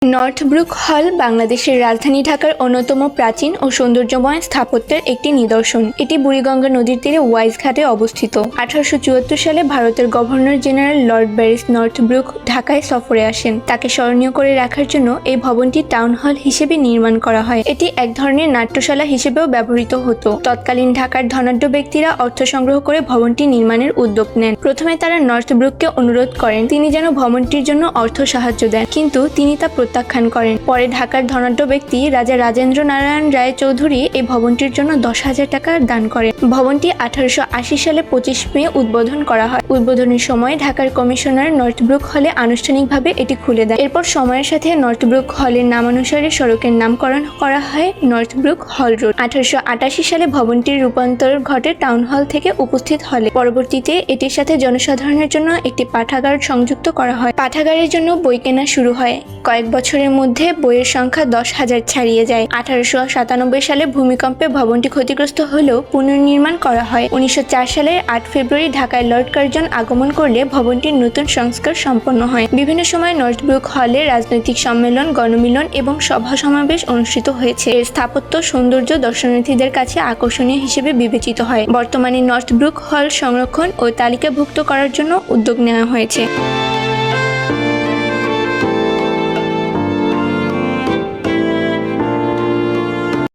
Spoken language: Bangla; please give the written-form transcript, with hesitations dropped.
নর্থব্রুক হল বাংলাদেশের রাজধানী ঢাকার অন্যতম প্রাচীন ও সৌন্দর্যময় স্থাপত্যের একটি নিদর্শন। এটি বুড়িগঙ্গা নদীর তীরে ওয়াইজ ঘাটে অবস্থিত। 1874 সালে ভারতের governor general Lord barriers Northbrook ঢাকায় সফরে আসেন। তাকে স্মরণীয় করে রাখার জন্য এই ভবনটি টাউন হল হিসেবে নির্মাণ করা হয়। এটি এক ধরনের নাট্যশালা হিসেবেও ব্যবহৃত হতো। তৎকালীন ঢাকার ধনাঢ্য ব্যক্তিরা অর্থ সংগ্রহ করে ভবনটি নির্মাণের উদ্যোগ নেন। প্রথমে তারা নর্থব্রুককে অনুরোধ করেন তিনি যেন ভবনটির জন্য অর্থ সাহায্য দেন, কিন্তু তিনি তা প্রত্যাখ্যান করেন। পরে ঢাকার ধনাঢ্য ব্যক্তি রাজা রাজেন্দ্র নারায়ণ রায় চৌধুরী এই ভবনটির জন্য 10,000 টাকা দান করেন। ভবনটি 1880 সালে 25 মে উদ্বোধন করা হয়। উদ্বোধনের সময় ঢাকার কমিশনার নর্থব্রুক হলে আনুষ্ঠানিকভাবে এটি খুলে দেন। এরপর সময়ের সাথে নর্থব্রুক হলের নামানুসারে সড়কের নামকরণ করা হয় নর্থব্রুক হল রোড। 1888 সালে ভবনটির রূপান্তর ঘটে টাউন হল থেকে উপস্থিত হলে। পরবর্তীতে এটির সাথে জনসাধারণের জন্য একটি পাঠাগার সংযুক্ত করা হয়। পাঠাগারের জন্য বই কেনা শুরু হয়। কয়েক বছরের মধ্যে বইয়ের সংখ্যা 10,000 ছাড়িয়ে যায়। 1897 সালে ভূমিকম্পে ভবনটি ক্ষতিগ্রস্ত হলেও পুনর্নির্মাণ করা হয়। 1904 সালের 8 ফেব্রুয়ারি ঢাকায় লর্ড কার্জন আগমন করলে ভবনটির নতুন সংস্কার সম্পন্ন হয়। বিভিন্ন সময় নর্থব্রুক হলে রাজনৈতিক সম্মেলন, গণমিলন এবং সভা সমাবেশ অনুষ্ঠিত হয়েছে। এর স্থাপত্য সৌন্দর্য দর্শনার্থীদের কাছে আকর্ষণীয় হিসেবে বিবেচিত হয়। বর্তমানে নর্থব্রুক হল সংরক্ষণ ও তালিকাভুক্ত করার জন্য উদ্যোগ নেওয়া হয়েছে।